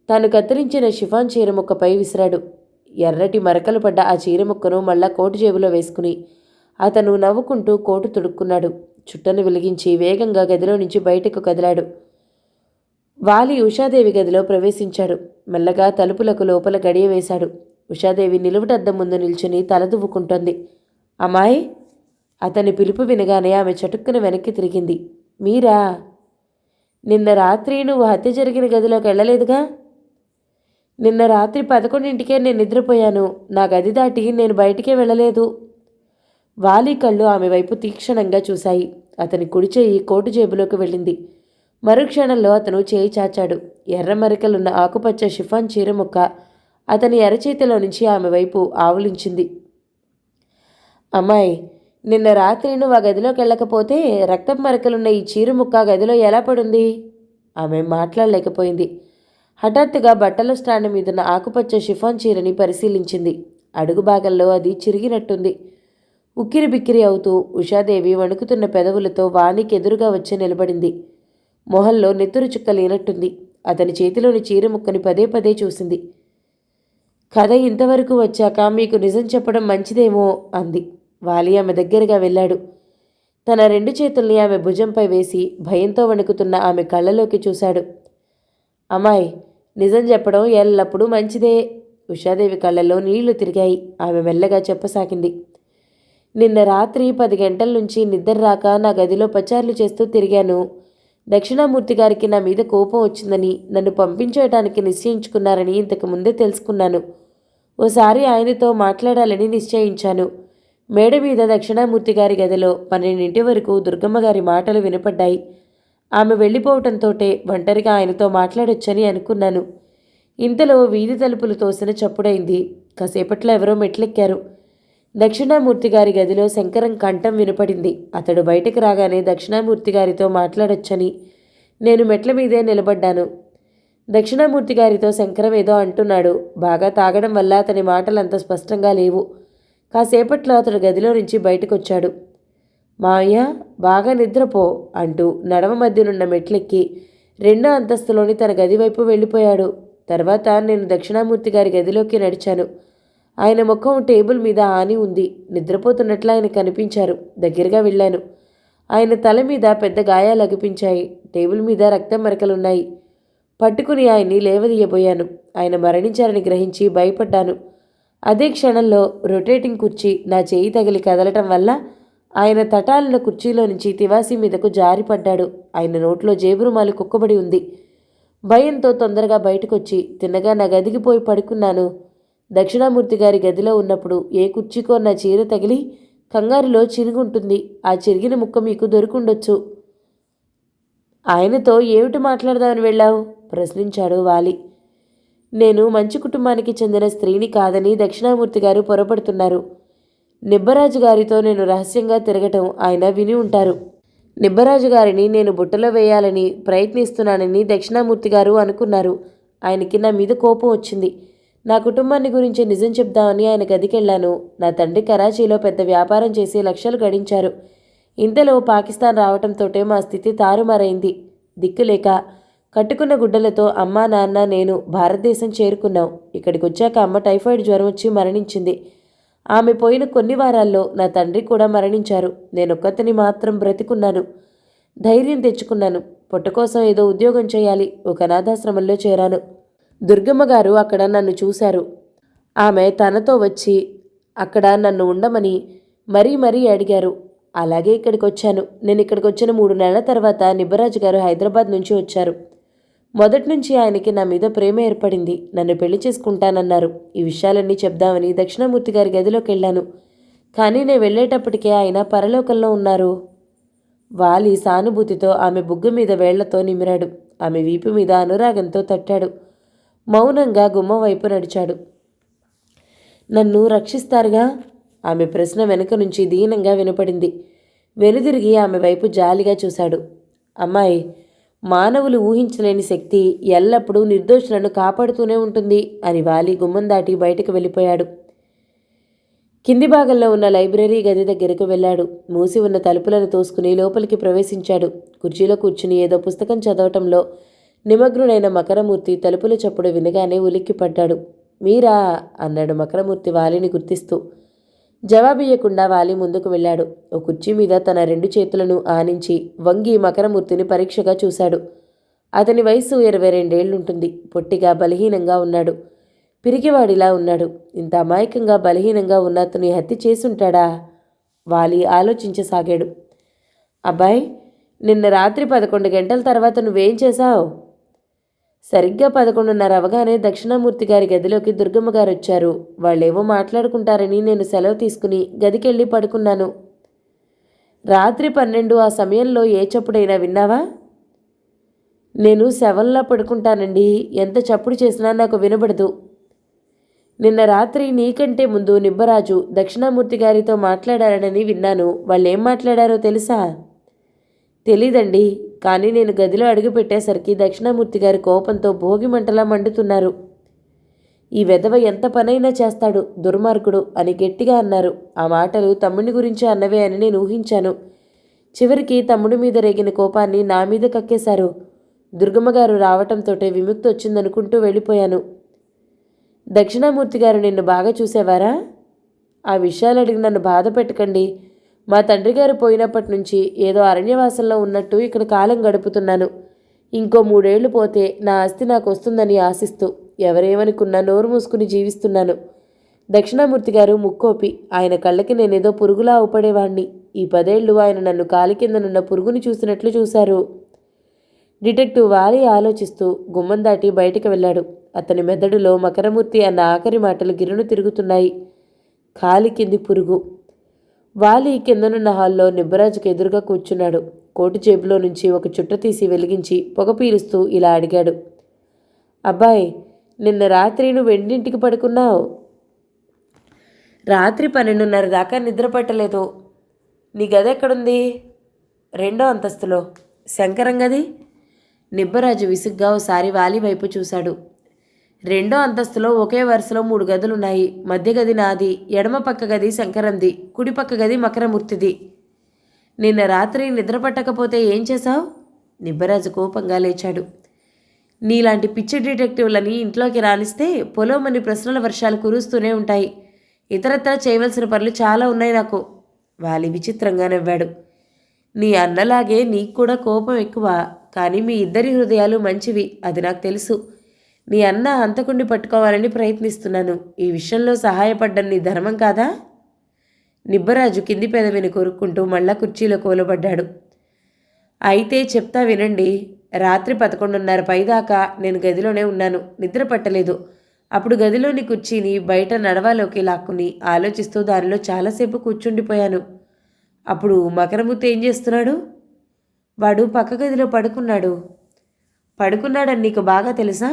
తాను కత్తిరించిన షిఫాన్ చీర ముక్కపై విసిరాడు. ఎర్రటి మరకలు పడ్డ ఆ చీర ముక్కను మళ్ళా కోటు జేబులో వేసుకుని అతను నవ్వుకుంటూ కోటు తుడుక్కున్నాడు. చుట్టను వెలిగించి వేగంగా గదిలో నుంచి బయటకు కదిలాడు. వాలి ఉషాదేవి గదిలో ప్రవేశించాడు. మెల్లగా తలుపులకు లోపల గడియ వేశాడు. ఉషాదేవి నిలువుటద్దం ముందు నిల్చుని తలదువ్వుకుంటోంది. అమ్మాయి, అతని పిలుపు వినగానే ఆమె చటుక్కున వెనక్కి తిరిగింది. మీరా? నిన్న రాత్రి నువ్వు హత్య జరిగిన గదిలోకి వెళ్ళలేదుగా? నిన్న రాత్రి 11ంటికే నేను నిద్రపోయాను. నా గది దాటి నేను బయటికే వెళ్ళలేదు. వాలి కళ్ళు ఆమె వైపు తీక్షణంగా చూశాయి. అతని కుడి చేయి కోటు జేబులోకి వెళ్ళింది. మరుక్షణంలో అతను చేయి చాచాడు. ఎర్ర మరికలున్న ఆకుపచ్చ షిఫాన్ చీర ముక్క అతని అరచేతిలో నుంచి ఆమె వైపు ఆవులించింది. అమ్మాయి, నిన్న రాత్రి నువ్వు ఆ గదిలోకి వెళ్ళకపోతే రక్తపు మరకలున్న ఈ చీర ముక్క గదిలో ఎలా పడుంది? ఆమె మాట్లాడలేకపోయింది. హఠాత్తుగా బట్టల స్టాండ్ మీదున్న ఆకుపచ్చ షిఫాన్ చీరని పరిశీలించింది. అడుగు భాగంలో అది చిరిగినట్టుంది. ఉక్కిరి బిక్కిరి అవుతూ ఉషాదేవి వణుకుతున్న పెదవులతో వానికి ఎదురుగా వచ్చి నిలబడింది. మొహంలో నెత్తురు చుక్క లేనట్టుంది. అతని చేతిలోని చీర ముక్కని పదే పదే చూసింది. కథ ఇంతవరకు వచ్చాక మీకు నిజం చెప్పడం మంచిదేమో అంది. వాలి ఆమె దగ్గరగా వెళ్ళాడు. తన 2 చేతుల్ని ఆమె భుజంపై వేసి భయంతో వణుకుతున్న ఆమె కళ్ళలోకి చూశాడు. అమ్మాయి, నిజం చెప్పడం ఎల్లప్పుడూ మంచిదే. ఉషాదేవి కళ్ళల్లో నీళ్లు తిరిగాయి. ఆమె మెల్లగా చెప్పసాగింది. నిన్న రాత్రి 10 గంటల నుంచి నిద్ర రాక నా గదిలో పచార్లు చేస్తూ తిరిగాను. దక్షిణామూర్తి గారికి నా మీద కోపం వచ్చిందని, నన్ను పంపించేయటానికి నిశ్చయించుకున్నారని ఇంతకు ముందే తెలుసుకున్నాను. ఓసారి ఆయనతో మాట్లాడాలని నిశ్చయించాను. మేడ మీద దక్షిణామూర్తి గారి గదిలో 12 వరకు దుర్గమ్మగారి మాటలు వినపడ్డాయి. ఆమె వెళ్ళిపోవటంతోటే ఒంటరిగా ఆయనతో మాట్లాడొచ్చని అనుకున్నాను. ఇంతలో వీధి తలుపులు తోసిన చప్పుడైంది. కాసేపట్లో ఎవరో మెట్లెక్కారు. దక్షిణామూర్తి గారి గదిలో శంకరం కంఠం వినపడింది. అతడు బయటకు రాగానే దక్షిణామూర్తి గారితో మాట్లాడొచ్చని నేను మెట్ల మీదే నిలబడ్డాను. దక్షిణామూర్తి గారితో శంకరం ఏదో అంటున్నాడు. బాగా తాగడం వల్ల అతని మాటలు అంత స్పష్టంగా లేవు. కాసేపట్లో అతడు గదిలో నుంచి బయటకొచ్చాడు. మావయ్య, బాగా నిద్రపో అంటూ నడమ మధ్యనున్న మెట్లెక్కి 2వ అంతస్తులోని తన గది వైపు వెళ్ళిపోయాడు. తర్వాత నేను దక్షిణామూర్తి గారి గదిలోకి నడిచాను. ఆయన ముఖం టేబుల్ మీద ఆని ఉంది. నిద్రపోతున్నట్లు ఆయన కనిపించారు. దగ్గరగా వెళ్ళాను. ఆయన తల మీద పెద్ద గాయాలు అగుపించాయి. టేబుల్ మీద రక్తం మరకలున్నాయి. పట్టుకుని ఆయన్ని లేవదీయబోయాను. ఆయన మరణించారని గ్రహించి భయపడ్డాను. అదే క్షణంలో రొటేటింగ్ కుర్చీ నా చేయి తగిలి కదలటం వల్ల ఆయన తటాలిన కుర్చీలో నుంచి తివాసీ మీదకు జారిపడ్డాడు. ఆయన నోట్లో జేబురుమాలు కుక్కబడి ఉంది. భయంతో తొందరగా బయటకొచ్చి తిన్నగా నా గదికి పోయి పడుకున్నాను. దక్షిణామూర్తి గారి గదిలో ఉన్నప్పుడు ఏ కుర్చీకో నా చీర తగిలి కంగారులో చిరుగుంటుంది. ఆ చిరిగిన ముక్క మీకు దొరికుండొచ్చు. ఆయనతో ఏమిటి మాట్లాడదామని వెళ్ళావు? ప్రశ్నించాడు వాలి. నేను మంచి కుటుంబానికి చెందిన స్త్రీని కాదని దక్షిణామూర్తి గారు పొరపడుతున్నారు. నిబ్బరాజు గారితో నేను రహస్యంగా తిరగటం ఆయన విని ఉంటారు. నిబ్బరాజు గారిని నేను బుట్టలో వేయాలని ప్రయత్నిస్తున్నానని దక్షిణామూర్తి గారు అనుకున్నారు. ఆయనకి నా మీద కోపం వచ్చింది. నా కుటుంబాన్ని గురించి నిజం చెప్దామని ఆయన గదికెళ్ళాను. నా తండ్రి కరాచీలో పెద్ద వ్యాపారం చేసి లక్షలు గడించారు. ఇంతలో పాకిస్తాన్ రావటంతోటే మా స్థితి తారుమారైంది. దిక్కులేక కట్టుకున్న గుడ్డలతో అమ్మా నాన్న నేను భారతదేశం చేరుకున్నాం. ఇక్కడికి వచ్చాక అమ్మ టైఫాయిడ్ జ్వరం వచ్చి మరణించింది. ఆమె పోయిన కొన్ని వారాల్లో నా తండ్రి కూడా మరణించారు. నేనొక్కతని మాత్రం బ్రతికున్నాను. ధైర్యం తెచ్చుకున్నాను. పొట్ట కోసం ఏదో ఉద్యోగం చేయాలి. ఒక అనాథాశ్రమంలో చేరాను. దుర్గమ్మ గారు అక్కడ నన్ను చూశారు. ఆమె తనతో వచ్చి అక్కడ నన్ను ఉండమని మరీ అడిగారు. అలాగే ఇక్కడికి వచ్చాను. నేను ఇక్కడికి వచ్చిన 3 నెలల తర్వాత నిబ్బరాజు గారు హైదరాబాద్ నుంచి వచ్చారు. మొదటి నుంచి ఆయనకి నా మీద ప్రేమ ఏర్పడింది. నన్ను పెళ్లి చేసుకుంటానన్నారు. ఈ విషయాలన్నీ చెప్దామని దక్షిణామూర్తి గారి గదిలోకి వెళ్ళాను. కానీ నేను వెళ్ళేటప్పటికే ఆయన పరలోకంలో ఉన్నారు. వాలి సానుభూతితో ఆమె బుగ్గ మీద వేళ్లతో నిమిరాడు. ఆమె వీపు మీద అనురాగంతో తట్టాడు. మౌనంగా గుమ్మం వైపు నడిచాడు. నన్ను రక్షిస్తారుగా? ఆమె ప్రశ్న వెనుక నుంచి దీనంగా వినపడింది. వెనుదిరిగి ఆమె వైపు జాలిగా చూశాడు. అమ్మాయి, మానవులు ఊహించలేని శక్తి ఎల్లప్పుడూ నిర్దోషులను కాపాడుతూనే ఉంటుంది అని వాలి గుమ్మం దాటి బయటకు వెళ్ళిపోయాడు. కింది భాగంలో ఉన్న లైబ్రరీ గది దగ్గరకు వెళ్ళాడు. మూసి ఉన్న తలుపులను తోసుకుని లోపలికి ప్రవేశించాడు. కుర్చీలో కూర్చుని ఏదో పుస్తకం చదవటంలో నిమగ్నుడైన మకరమూర్తి తలుపుల చప్పుడు వినగానే ఉలిక్కిపడ్డాడు. మీరా? అన్నాడు మకరమూర్తి వాలిని గుర్తిస్తూ. జవాబియ్యకుండా వాలి ముందుకు వెళ్ళాడు. ఓ కుర్చీ మీద తన 2 చేతులను ఆనించి వంగి మకరమూర్తిని పరీక్షగా చూశాడు. అతని వయసు 22 ఏళ్లుంటుంది. పొట్టిగా బలహీనంగా ఉన్నాడు. పిరికివాడిలా ఉన్నాడు. ఇంత అమాయకంగా బలహీనంగా ఉన్న అతని హత్య చేసుంటాడా? వాలి ఆలోచించసాగాడు. అబ్బాయి, నిన్న రాత్రి 11 గంటల తర్వాత నువ్వేం చేశావు? సరిగ్గా 11:30 అవగానే దక్షిణామూర్తి గారి గదిలోకి దుర్గమ్మ గారు వచ్చారు. వాళ్ళేవో మాట్లాడుకుంటారని నేను సెలవు తీసుకుని గదికెళ్ళి పడుకున్నాను. రాత్రి 12 ఆ సమయంలో ఏ చప్పుడైనా విన్నావా? నేను శవంలా పడుకుంటానండి. ఎంత చప్పుడు చేసినా నాకు వినబడదు. నిన్న రాత్రి నీకంటే ముందు నిబ్బరాజు దక్షిణామూర్తి గారితో మాట్లాడారని విన్నాను. వాళ్ళేం మాట్లాడారో తెలుసా? తెలీదండి. కానీ నేను గదిలో అడుగుపెట్టేసరికి దక్షిణామూర్తి గారి కోపంతో భోగి మంటలా మండుతున్నారు. ఈ వెధవ ఎంత పనైనా చేస్తాడు, దుర్మార్గుడు అని గట్టిగా అన్నారు. ఆ మాటలు తమ్ముడి గురించి అన్నవే అని నేను ఊహించాను. చివరికి తమ్ముడి మీద రేగిన కోపాన్ని నా మీద కక్కేశారు. దుర్గమ్మగారు రావటంతోటే విముక్తి వచ్చిందనుకుంటూ వెళ్ళిపోయాను. దక్షిణామూర్తి గారు నిన్ను బాగా చూసేవారా? ఆ విషయాలు అడిగి నన్ను బాధ పెట్టకండి. మా తండ్రి గారు పోయినప్పటి నుంచి ఏదో అరణ్యవాసంలో ఉన్నట్టు ఇక్కడ కాలం గడుపుతున్నాను. ఇంకో 3 ఏళ్లు పోతే నా ఆస్తి నాకు వస్తుందని ఆశిస్తూ ఎవరేమనుకున్నా నోరు మూసుకుని జీవిస్తున్నాను. దక్షిణామూర్తి గారు ముక్కోపి. ఆయన కళ్ళకి నేనేదో పురుగులా అవుపడేవాణ్ణి. ఈ 10 ఏళ్లు ఆయన నన్ను కాలి కిందనున్న పురుగుని చూసినట్లు చూశారు. డిటెక్టివ్ వాలి ఆలోచిస్తూ గుమ్మం దాటి బయటికి వెళ్ళాడు. అతని మెదడులో మకరమూర్తి అన్న ఆఖరి మాటలు గిరును తిరుగుతున్నాయి. కాలి కింది పురుగు. వాలి కిందనున్న హాల్లో నిబ్బరాజుకు ఎదురుగా కూర్చున్నాడు. కోటు జేబులో నుంచి ఒక చుట్ట తీసి వెలిగించి పొగ పీలుస్తూ ఇలా అడిగాడు. అబ్బాయి, నిన్న రాత్రి నువ్వు ఎన్నింటికి పడుకున్నావు? రాత్రి 12:30 దాకా నిద్ర పట్టలేదు. నీ గది ఎక్కడుంది? 2వ అంతస్తులో. శంకరం గది? నిబ్బరాజు విసుగ్గా ఓసారి వాలి వైపు చూశాడు. 2వ అంతస్తులో ఒకే వరుసలో 3 గదులున్నాయి. మధ్య గది నాది, ఎడమ పక్క గది శంకరంది, కుడి పక్క గది మకరమూర్తిది. నిన్న రాత్రి నిద్ర పట్టకపోతే ఏం చేశావు? నిబ్బరాజు కోపంగా లేచాడు. నీలాంటి పిచ్చి డిటెక్టివ్లని ఇంట్లోకి రానిస్తే పొలోమని ప్రశ్నల వర్షాలు కురుస్తూనే ఉంటాయి. ఇతరత్రా చేయవలసిన పనులు చాలా ఉన్నాయి నాకు. వాలి విచిత్రంగా నవ్వాడు. నీ అన్నలాగే నీకు కూడా కోపం ఎక్కువ. కానీ మీ ఇద్దరి హృదయాలు మంచివి, అది నాకు తెలుసు. నీ అన్న హంతకుండి పట్టుకోవాలని ప్రయత్నిస్తున్నాను. ఈ విషయంలో సహాయపడ్డం నీ ధర్మం కాదా? నిబ్బరాజు కింది పెదవిని కొరుక్కుంటూ మళ్ళా కుర్చీలో కూలబడ్డాడు. అయితే చెప్తా వినండి. రాత్రి 11:30 పైదాకా నేను గదిలోనే ఉన్నాను. నిద్ర పట్టలేదు. అప్పుడు గదిలోని కుర్చీని బయట నడవాలోకి లాక్కుని ఆలోచిస్తూ దానిలో చాలాసేపు కూర్చుండిపోయాను. అప్పుడు మకరమూర్తి ఏం చేస్తున్నాడు? వాడు పక్క గదిలో పడుకున్నాడని నీకు బాగా తెలుసా?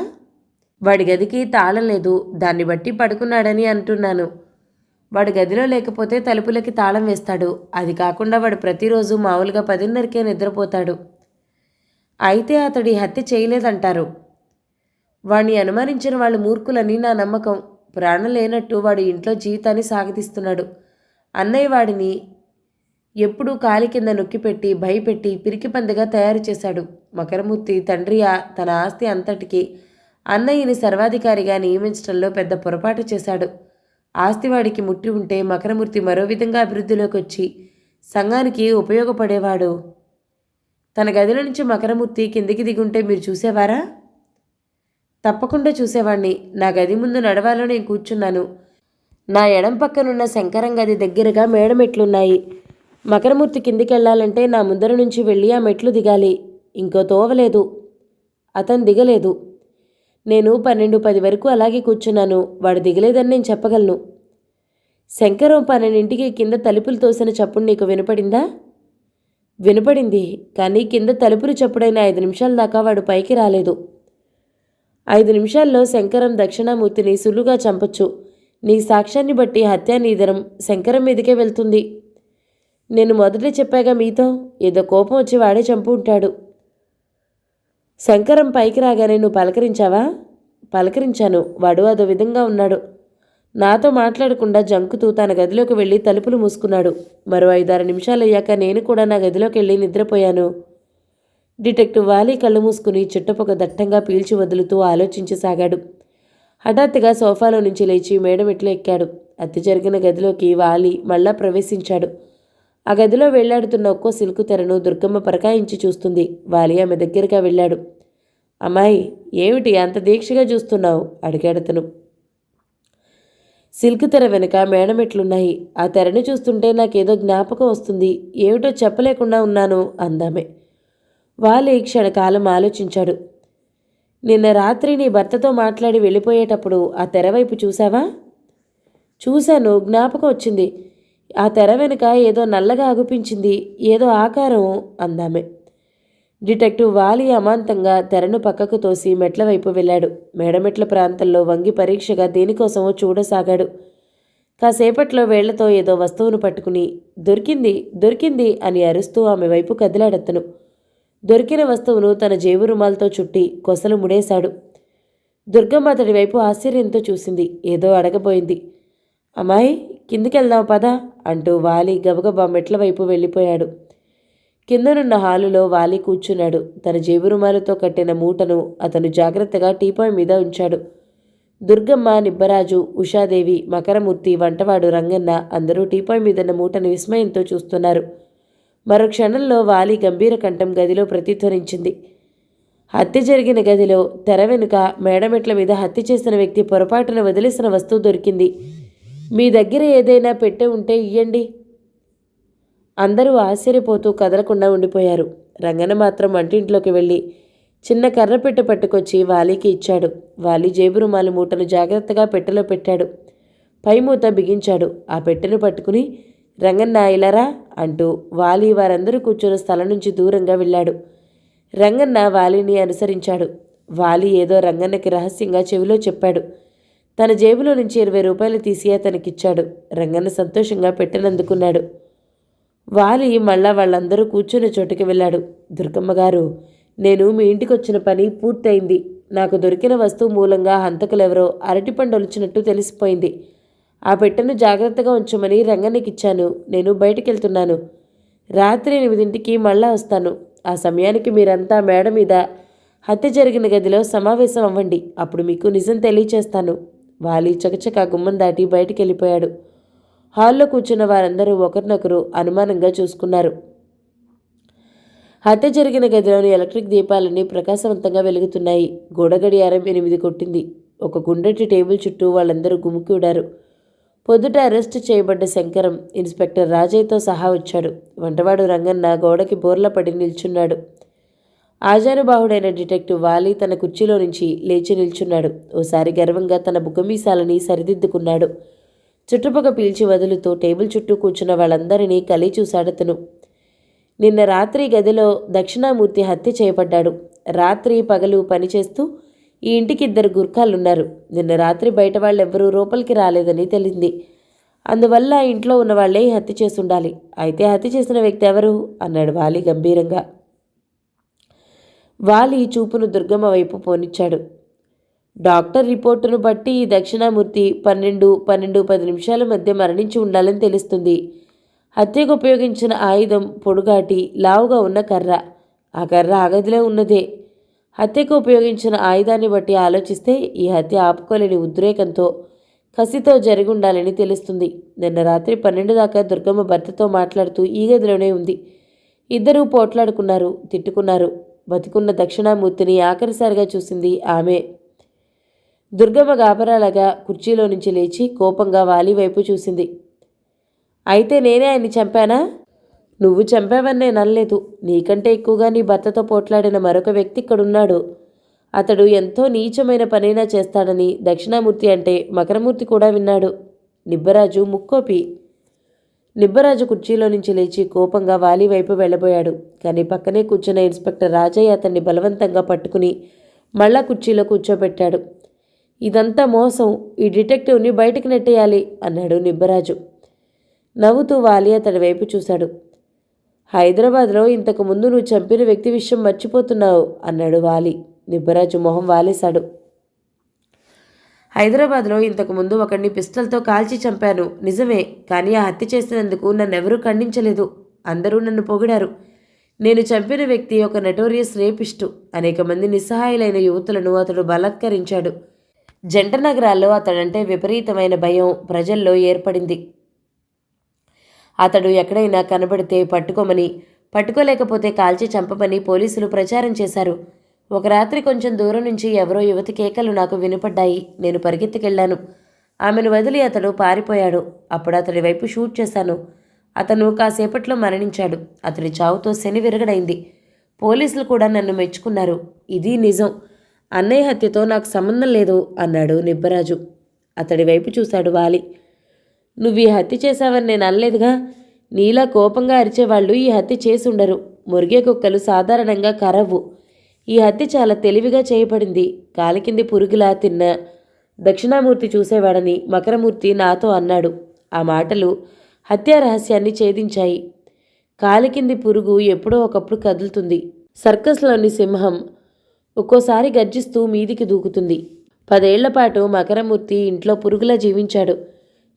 వాడి గదికి తాళం లేదు, దాన్ని బట్టి పడుకున్నాడని అంటున్నాను. వాడు గదిలో లేకపోతే తలుపులకి తాళం వేస్తాడు. అది కాకుండా వాడు ప్రతిరోజు మామూలుగా 10:30కే నిద్రపోతాడు. అయితే అతడి హత్య చేయలేదంటారు. వాణ్ణి అనుమానించిన వాళ్ళు మూర్ఖులని నా నమ్మకం. ప్రాణం లేనట్టు వాడు ఇంట్లో జీవితాన్ని సాగతీస్తున్నాడు. అన్నయ్య వాడిని ఎప్పుడూ కాలి కింద నొక్కిపెట్టి భయపెట్టి పిరికిపందిగా తయారు చేశాడు. మకరమూర్తి తండ్రి తన ఆస్తి అంతటికీ అన్నయ్యని సర్వాధికారిగా నియమించడంలో పెద్ద పొరపాటు చేశాడు. ఆస్తివాడికి ముట్టి ఉంటే మకరమూర్తి మరో విధంగా అభివృద్ధిలోకి వచ్చి సంఘానికి ఉపయోగపడేవాడు. తన గదిలో నుంచి మకరమూర్తి కిందికి దిగుంటే మీరు చూసేవారా? తప్పకుండా చూసేవాణ్ణి. నా గది ముందు నడవాలో నేను కూర్చున్నాను. నా ఎడం పక్కనున్న శంకరం గది దగ్గరగా మేడమెట్లున్నాయి. మకరమూర్తి కిందికి వెళ్ళాలంటే నా ముందర నుంచి వెళ్ళి ఆ మెట్లు దిగాలి. ఇంకో తోవలేదు. అతను దిగలేదు. నేను 12:10 వరకు అలాగే కూర్చున్నాను. వాడు దిగలేదని నేను చెప్పగలను. శంకరం 12ంటికి కింద తలుపులు తోసిన చప్పుడు నీకు వినపడిందా? వినపడింది, కానీ కింద తలుపులు చప్పుడైన 5 నిమిషాల దాకా వాడు పైకి రాలేదు. 5 నిమిషాల్లో శంకరం దక్షిణామూర్తిని సులువుగా చంపొచ్చు. నీ సాక్ష్యాన్ని బట్టి హత్యా నీదరం శంకరం మీదకే వెళ్తుంది. నేను మొదటే చెప్పాగా మీతో, ఏదో కోపం వచ్చి వాడే చంపు ఉంటాడు. శంకరం పైకి రాగానే నువ్వు పలకరించావా? పలకరించాను. వాడు అదో విధంగా ఉన్నాడు. నాతో మాట్లాడకుండా జంకుతూ తన గదిలోకి వెళ్ళి తలుపులు మూసుకున్నాడు. మరో 5-6 నిమిషాలయ్యాక నేను కూడా నా గదిలోకి వెళ్ళి నిద్రపోయాను. డిటెక్టివ్ వాలి కళ్ళు మూసుకుని చుట్టపొగ దట్టంగా పీల్చి వదులుతూ ఆలోచించసాగాడు. హఠాత్తుగా సోఫాలో నుంచి లేచి మేడమెట్లు ఎక్కాడు. హత్య జరిగిన గదిలోకి వాలి మళ్ళా ప్రవేశించాడు. ఆ గదిలో వెళ్లాడుతున్న ఒక్కో సిల్కు తెరను దుర్గమ్మ పరకాయించి చూస్తుంది. వాలి ఆమె దగ్గరగా వెళ్ళాడు. అమ్మాయి, ఏమిటి అంత దీక్షగా చూస్తున్నావు? అడిగాడతను. సిల్క్ తెర వెనుక మేడమెట్లున్నాయి. ఆ తెరను చూస్తుంటే నాకేదో జ్ఞాపకం వస్తుంది. ఏమిటో చెప్పలేకుండా ఉన్నాను అందామే. వాలి క్షణకాలం ఆలోచించాడు. నిన్న రాత్రి నీ భర్తతో మాట్లాడి వెళ్ళిపోయేటప్పుడు ఆ తెరవైపు చూసావా? చూశాను, జ్ఞాపకం వచ్చింది. ఆ తెర వెనుక ఏదో నల్లగా అగుపించింది, ఏదో ఆకారం అందామే. డిటెక్టివ్ వాలి అమాంతంగా తెరను పక్కకు తోసి మెట్ల వైపు వెళ్ళాడు. మేడమెట్ల ప్రాంతంలో వంగి పరీక్షగా దేనికోసమో చూడసాగాడు. కాసేపట్లో వేళ్లతో ఏదో వస్తువును పట్టుకుని దొరికింది దొరికింది అని అరుస్తూ ఆమె వైపు కదిలాడతను. దొరికిన వస్తువును తన జేబు రుమాలతో చుట్టి కొసలు ముడేశాడు. దుర్గమ్మ అతడి వైపు ఆశ్చర్యంతో చూసింది. ఏదో అడగబోయింది. అమ్మాయి, కిందికెళ్దాం పదా అంటూ వాలి గబగబా మెట్ల వైపు వెళ్ళిపోయాడు. కిందనున్న హాలులో వాలి కూర్చున్నాడు. తన జేబు రుమాలతో కట్టిన మూటను అతను జాగ్రత్తగా టీపాయ్ మీద ఉంచాడు. దుర్గమ్మ, నిబ్బరాజు, ఉషాదేవి, మకరమూర్తి, వంటవాడు రంగన్న అందరూ టీపాయ్ మీదన్న మూటను విస్మయంతో చూస్తున్నారు. మరో క్షణంలో వాలి గంభీర కంఠం గదిలో ప్రతిధ్వనించింది. హత్య జరిగిన గదిలో తెర వెనుక మేడమెట్ల మీద హత్య చేసిన వ్యక్తి పొరపాటున వదిలేసిన వస్తువు దొరికింది. మీ దగ్గర ఏదైనా పెట్టె ఉంటే ఇయ్యండి. అందరూ ఆశ్చర్యపోతూ కదలకుండా ఉండిపోయారు. రంగన్న మాత్రం వంటింట్లోకి వెళ్ళి చిన్న కర్రపెట్టె పట్టుకొచ్చి వాలీకి ఇచ్చాడు. వాలి జేబు రుమాలు మూటను జాగ్రత్తగా పెట్టెలో పెట్టాడు. పై మూత బిగించాడు. ఆ పెట్టెను పట్టుకుని రంగన్న ఇలారా అంటూ వాలి వారందరూ కూర్చున్న స్థలం నుంచి దూరంగా వెళ్ళాడు. రంగన్న వాలిని అనుసరించాడు. వాలి ఏదో రంగన్నకి రహస్యంగా చెవిలో చెప్పాడు. తన జేబులో నుంచి 20 రూపాయలు తీసి అతనికిచ్చాడు. రంగన్న సంతోషంగా పెట్టెనందుకున్నాడు. వాలి మళ్ళా వాళ్ళందరూ కూర్చున్న చోటుకి వెళ్ళాడు. దుర్గమ్మగారు, నేను మీ ఇంటికి వచ్చిన పని పూర్తయింది. నాకు దొరికిన వస్తువు మూలంగా హంతకులెవరో అరటిపండు ఒలిచినట్టు తెలిసిపోయింది. ఆ పెట్టెను జాగ్రత్తగా ఉంచమని రంగన్నకిచ్చాను. నేను బయటికెళ్తున్నాను. రాత్రి 8ంటికి మళ్ళా వస్తాను. ఆ సమయానికి మీరంతా మేడ మీద హత్య జరిగిన గదిలో సమావేశం అవ్వండి. అప్పుడు మీకు నిజం తెలియచేస్తాను. వాలి చకచక గుమ్మం దాటి బయటికి వెళ్ళిపోయాడు. హాల్లో కూర్చున్న వారందరూ ఒకరినొకరు అనుమానంగా చూసుకున్నారు. హత్య జరిగిన గదిలోని ఎలక్ట్రిక్ దీపాలన్నీ ప్రకాశవంతంగా వెలుగుతున్నాయి. గోడ గడియారం 8 కొట్టింది. ఒక గుండ్రటి టేబుల్ చుట్టూ వాళ్ళందరూ గుమికూడారు. పొద్దుట అరెస్టు చేయబడ్డ శంకరం ఇన్స్పెక్టర్ రాజయ్యతో సహా వచ్చాడు. వంటవాడు రంగన్న గోడకి బోర్ల పడి నిల్చున్నాడు. ఆజానుబాహుడైన డిటెక్టివ్ వాలి తన కుర్చీలో నుంచి లేచి నిల్చున్నాడు. ఓసారి గర్వంగా తన బుగ్గమీసాలని సరిదిద్దుకున్నాడు. చుట్టుపక్క పీల్చి వదులుతూ టేబుల్ చుట్టూ కూర్చున్న వాళ్ళందరినీ కలి చూశాడతను. నిన్న రాత్రి గదిలో దక్షిణామూర్తి హత్య చేయబడ్డాడు. రాత్రి పగలు పనిచేస్తూ ఈ ఇంటికి 2 గుర్ఖాలున్నారు. నిన్న రాత్రి బయట వాళ్ళెవ్వరూ లోపలికి రాలేదని తెలిసింది. అందువల్ల ఆ ఇంట్లో ఉన్న వాళ్ళే ఈ హత్య చేసుండాలి. అయితే హత్య చేసిన వ్యక్తి ఎవరు అన్నాడు వాలి గంభీరంగా. వాలి చూపును దుర్గమ్మ వైపు పోనిచ్చాడు. డాక్టర్ రిపోర్టును బట్టి ఈ దక్షిణామూర్తి 12-12:10 మధ్య మరణించి ఉండాలని తెలుస్తుంది. హత్యకు ఉపయోగించిన ఆయుధం పొడుగాటి లావుగా ఉన్న కర్ర. ఆ కర్ర ఆ గదిలో ఉన్నదే. హత్యకు ఉపయోగించిన ఆయుధాన్ని బట్టి ఆలోచిస్తే ఈ హత్య ఆపుకోలేని ఉద్రేకంతో కసితో జరిగి ఉండాలని తెలుస్తుంది. నిన్న రాత్రి 12 దాకా దుర్గమ్మ భర్తతో మాట్లాడుతూ ఈ గదిలోనే ఉంది. ఇద్దరూ పోట్లాడుకున్నారు, తిట్టుకున్నారు. బతికున్న దక్షిణామూర్తిని ఆఖరిసారిగా చూసింది ఆమె. దుర్గమ్మ గాబరాలాగా కుర్చీలో నుంచి లేచి కోపంగా వాలి వైపు చూసింది. అయితే నేనే ఆయన్ని చంపానా? నువ్వు చంపావని నేను అనలేదు. నీకంటే ఎక్కువగా నీ భర్తతో పోట్లాడిన మరొక వ్యక్తి ఇక్కడున్నాడు. అతడు ఎంతో నీచమైన పనైనా చేస్తాడని దక్షిణామూర్తి అంటే మకరమూర్తి కూడా విన్నాడు. నిబ్బరాజు ముక్కోపి. నిబ్బరాజు కుర్చీలో నుంచి లేచి కోపంగా వాలి వైపు వెళ్ళబోయాడు. కానీ పక్కనే కూర్చున్న ఇన్స్పెక్టర్ రాజయ్య అతన్ని బలవంతంగా పట్టుకుని మళ్ళా కుర్చీలో కూర్చోబెట్టాడు. ఇదంతా మోసం. ఈ డిటెక్టివ్ని బయటికి నెట్టేయాలి అన్నాడు నిబ్బరాజు. నవ్వుతూ వాలి అతడి వైపు చూశాడు. హైదరాబాద్లో ఇంతకు ముందు నువ్వు చంపిన వ్యక్తి విషయం మర్చిపోతున్నావు అన్నాడు వాలి. నిబ్బరాజు మొహం వాలేశాడు. హైదరాబాద్లో ఇంతకుముందు ఒకడిని పిస్టల్తో కాల్చి చంపాను, నిజమే. కానీ ఆ హత్య చేసినందుకు నన్నెవరూ ఖండించలేదు. అందరూ నన్ను పొగిడారు. నేను చంపిన వ్యక్తి ఒక నటోరియస్ రేపిస్టు. అనేక మంది నిస్సహాయులైన యువతులను అతడు బలాత్కరించాడు. జంట నగరాల్లో అతడంటే విపరీతమైన భయం ప్రజల్లో ఏర్పడింది. అతడు ఎక్కడైనా కనబడితే పట్టుకోమని, పట్టుకోలేకపోతే కాల్చి చంపమని పోలీసులు ప్రచారం చేశారు. ఒక రాత్రి కొంచెం దూరం నుంచి ఎవరో యువతి కేకలు నాకు వినపడ్డాయి. నేను పరిగెత్తుకెళ్లాను. ఆమెను వదిలి అతడు పారిపోయాడు. అప్పుడు అతడి వైపు షూట్ చేశాను. అతను కాసేపట్లో మరణించాడు. అతడి చావుతో శని విరగడైంది. పోలీసులు కూడా నన్ను మెచ్చుకున్నారు. ఇది నిజం. అన్నయ్య హత్యతో నాకు సంబంధం లేదు అన్నాడు నిబ్బరాజు. అతడి వైపు చూశాడు వాలి. నువ్వు ఈ హత్య చేశావని నేను అనలేదుగా. నీలా కోపంగా అరిచేవాళ్ళు ఈ హత్య చేసి ఉండరు. మురిగే కుక్కలు సాధారణంగా కరవ్వు. ఈ హత్య చాలా తెలివిగా చేయబడింది. కాలి కింది పురుగులా తిన్న దక్షిణామూర్తి చూసేవాడని మకరమూర్తి నాతో అన్నాడు. ఆ మాటలు హత్యా రహస్యాన్ని ఛేదించాయి. కాలి కింది పురుగు ఎప్పుడో ఒకప్పుడు కదులుతుంది. సర్కస్లోని సింహం ఒక్కోసారి గర్జిస్తూ మీదికి దూకుతుంది. 10 ఏళ్ల పాటు మకరమూర్తి ఇంట్లో పురుగులా జీవించాడు.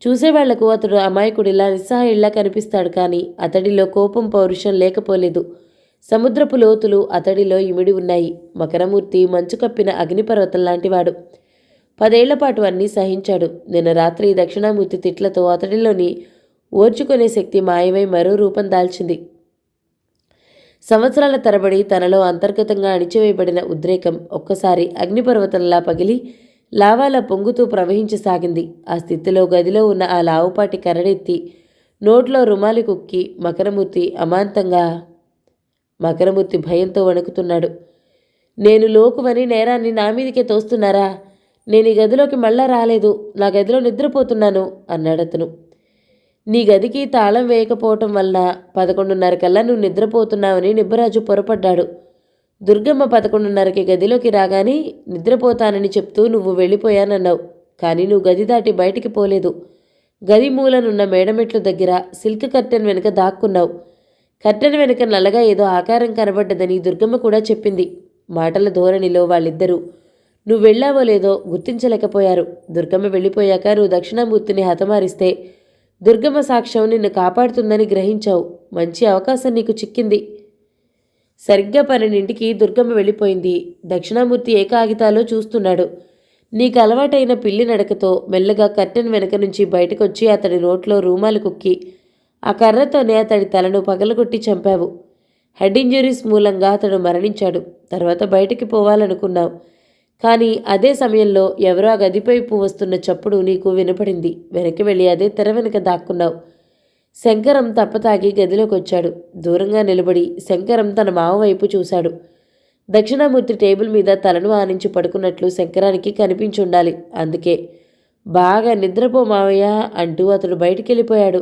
చూసేవాళ్లకు అతడు అమాయకుడిలా నిస్సహాయుడిలా కనిపిస్తాడు. కానీ అతడిలో కోపం పౌరుషం లేకపోలేదు. సముద్రపు లోతులు అతడిలో ఇమిడి ఉన్నాయి. మకరమూర్తి మంచు కప్పిన అగ్నిపర్వతం లాంటివాడు. 10 ఏళ్ల పాటు అన్నీ సహించాడు. నిన్న రాత్రి దక్షిణామూర్తి తిట్లతో అతడిలోని ఓర్చుకునే శక్తి మాయమై మరో రూపం దాల్చింది. సంవత్సరాల తరబడి తనలో అంతర్గతంగా అణిచివేయబడిన ఉద్రేకం ఒక్కసారి అగ్నిపర్వతంలా పగిలి లావాలా పొంగుతూ ప్రవహించసాగింది. ఆ స్థితిలో గదిలో ఉన్న ఆ లావుపాటి కరడెత్తి నోట్లో రుమాలి కుక్కి మకరమూర్తి భయంతో వణుకుతున్నాడు. నేను లోకువని నేరాన్ని నా మీదికే తోస్తున్నారా? నేను ఈ గదిలోకి మళ్ళా రాలేదు. నా గదిలో నిద్రపోతున్నాను అన్నాడతను. నీ గదికి తాళం వేయకపోవటం వల్ల 11:30 కల్లా నువ్వు నిద్రపోతున్నావని నిబ్బరాజు పొరపడ్డాడు. దుర్గమ్మ 11:30కి గదిలోకి రాగానే నిద్రపోతానని చెప్తూ నువ్వు వెళ్ళిపోయానన్నావు. కానీ నువ్వు గది దాటి బయటికి పోలేదు. గది మూలనున్న మేడమెట్ల దగ్గర సిల్క్ కర్టెన్ వెనుక దాక్కున్నావు. కర్టెన్ వెనుక నల్లగా ఏదో ఆకారం కనబడ్డదని దుర్గమ్మ కూడా చెప్పింది. మాటల ధోరణిలో వాళ్ళిద్దరూ నువ్వు వెళ్ళావో లేదో గుర్తించలేకపోయారు. దుర్గమ్మ వెళ్ళిపోయాక నువ్వు దక్షిణామూర్తిని హతమారిస్తే దుర్గమ్మ సాక్ష్యం నిన్ను కాపాడుతుందని గ్రహించావు. మంచి అవకాశం నీకు చిక్కింది. సరిగ్గా 12ంటికి దుర్గమ్మ వెళ్ళిపోయింది. దక్షిణామూర్తి ఏ కాగితాలో చూస్తున్నాడు. నీకు అలవాటైన పిల్లి నడకతో మెల్లగా కర్టెన్ వెనక నుంచి బయటకొచ్చి అతడి నోట్లో రూమాలు కుక్కి ఆ కర్రతోనే అతడి తలను పగలగొట్టి చంపావు. హెడ్ ఇంజరీస్ మూలంగా అతడు మరణించాడు. తర్వాత బయటికి పోవాలనుకున్నావు. కానీ అదే సమయంలో ఎవరో ఆ గదిపైపు వస్తున్న చప్పుడు నీకు వినపడింది. వెనక్కి వెళ్ళి అదే తెర వెనక దాక్కున్నావు. శంకరం తప్పతాగి గదిలోకి వచ్చాడు. దూరంగా నిలబడి శంకరం తన మావ వైపు చూశాడు. దక్షిణామూర్తి టేబుల్ మీద తలను ఆనించి పడుకున్నట్లు శంకరానికి కనిపించుండాలి. అందుకే బాగా నిద్రపో మావయ్య అంటూ అతడు బయటికెళ్ళిపోయాడు.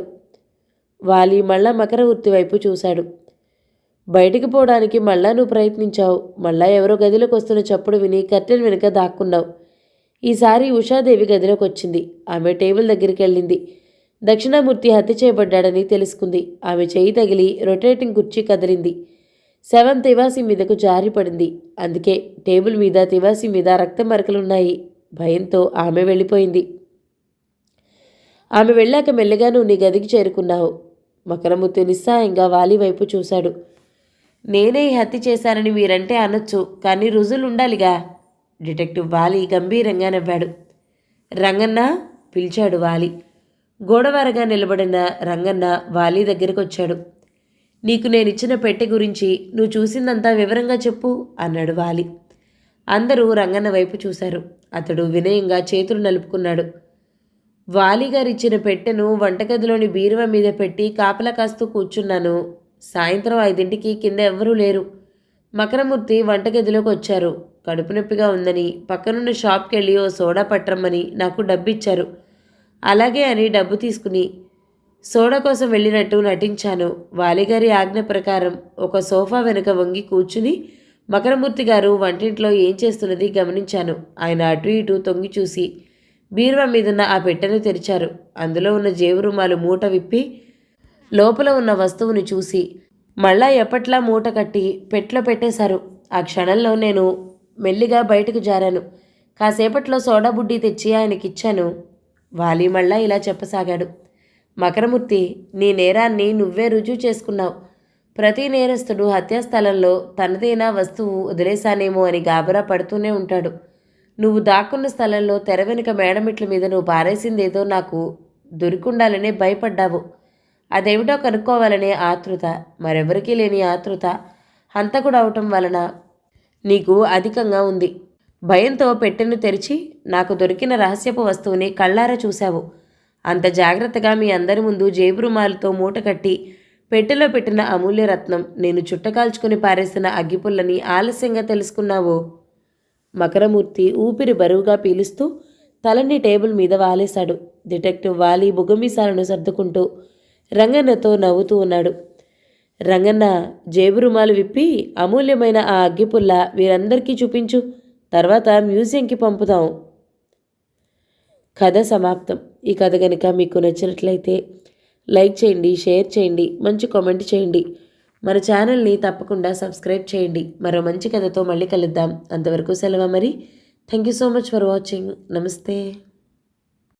వాలి మళ్ళా మకరమూర్తి వైపు చూశాడు. బయటికి పోవడానికి మళ్ళా నువ్వు ప్రయత్నించావు. మళ్ళా ఎవరో గదిలోకి వస్తున్న చప్పుడు విని కర్టెన్ వెనుక దాక్కున్నావు. ఈసారి ఉషాదేవి గదిలోకి వచ్చింది. ఆమె టేబుల్ దగ్గరికి వెళ్ళింది. దక్షిణామూర్తి హత్య చేయబడ్డాడని తెలుసుకుంది. ఆమె చేయి తగిలి రొటేటింగ్ కుర్చీ కదిలింది. శవం తివాసి మీదకు జారిపడింది. అందుకే టేబుల్ మీద తివాసి మీద రక్తం మరకలున్నాయి. భయంతో ఆమె వెళ్ళిపోయింది. ఆమె వెళ్ళాక మెల్లగా నువ్వు నీ గదికి చేరుకున్నావు. మకరముత్తు నిస్సహాయంగా వాలి వైపు చూశాడు. నేనే ఈ హత్య చేశానని మీరంటే అనొచ్చు, కానీ రుజువులు ఉండాలిగా. డిటెక్టివ్ వాలి గంభీరంగా నవ్వాడు. రంగన్న పిలిచాడు వాలి. గోడవారగా నిలబడిన రంగన్న వాలి దగ్గరికి వచ్చాడు. నీకు నేనిచ్చిన పెట్టె గురించి నువ్వు చూసిందంతా వివరంగా చెప్పు అన్నాడు వాలి. అందరూ రంగన్న వైపు చూశారు. అతడు వినయంగా చేతులు నలుపుకున్నాడు. వాలిగారిచ్చిన పెట్టెను వంటగదిలోని బీరువా మీద పెట్టి కాపలా కాస్తూ కూర్చున్నాను. సాయంత్రం 5ంటికి కింద ఎవ్వరూ లేరు. మకరమూర్తి వంటగదిలోకి వచ్చారు. కడుపు నొప్పిగా ఉందని పక్కనున్న షాప్కి వెళ్ళి ఓ సోడా పట్టరమ్మని నాకు డబ్బిచ్చారు. అలాగే అని డబ్బు తీసుకుని సోడా కోసం వెళ్ళినట్టు నటించాను. వాలిగారి ఆజ్ఞ ప్రకారం ఒక సోఫా వెనుక వంగి కూర్చుని మకరమూర్తి గారు వంటింట్లో ఏం చేస్తున్నది గమనించాను. ఆయన అటు ఇటు తొంగి చూసి బీరువా మీదున్న ఆ పెట్టెను తెరిచారు. అందులో ఉన్న జేబు రుమాలు మూట విప్పి లోపల ఉన్న వస్తువుని చూసి మళ్ళా ఎప్పట్లా మూట కట్టి పెట్లో పెట్టేశారు. ఆ క్షణంలో నేను మెల్లిగా బయటకు జారాను. కాసేపట్లో సోడా బుడ్డి తెచ్చి ఆయనకిచ్చాను. వాలి మళ్ళా ఇలా చెప్పసాగాడు. మకరమూర్తి, నీ నేరాన్ని నువ్వే రుజువు చేసుకున్నావు. ప్రతి నేరస్తుడు హత్యాస్థలంలో తనదైన వస్తువు వదిలేశానేమో అని గాబరా పడుతూనే ఉంటాడు. నువ్వు దాక్కున్న స్థలంలో తెర వెనుక మేడమిట్ల మీద నువ్వు పారేసిందేదో నాకు దొరికుండాలనే భయపడ్డావు. అదేమిటో కనుక్కోవాలనే ఆతృత, మరెవరికీ లేని ఆతృత హంతకుడు అవటం వలన నీకు అధికంగా ఉంది. భయంతో పెట్టెను తెరిచి నాకు దొరికిన రహస్యపు వస్తువుని కళ్ళారా చూశావు. అంత జాగ్రత్తగా మీ అందరి ముందు జేబు రుమాలతో మూట కట్టి పెట్టెలో పెట్టిన అమూల్య రత్నం నేను చుట్టకాల్చుకుని పారేసిన అగ్గిపుల్లని ఆలస్యంగా తెలుసుకున్నావు. మకరమూర్తి ఊపిరి బరువుగా పీలుస్తూ తలని టేబుల్ మీద వాలేశాడు. డిటెక్టివ్ వాలి బుగమీసాలను సర్దుకుంటూ రంగన్నతో నవ్వుతూ ఉన్నాడు. రంగన్న, జేబు రుమాలు విప్పి అమూల్యమైన ఆ అగ్గిపుల్ల వీరందరికీ చూపించు. తర్వాత మ్యూజియంకి పంపుదాం. కథ సమాప్తం. ఈ కథ కనుక మీకు నచ్చినట్లయితే లైక్ చేయండి, షేర్ చేయండి, మంచి కామెంట్ చేయండి. మన ఛానల్ని తప్పకుండా సబ్స్క్రైబ్ చేయండి. మరో మంచి కథతో మళ్ళీ కలుద్దాం. అంతవరకు సెలవు మరి. Thank you so much for watching. నమస్తే.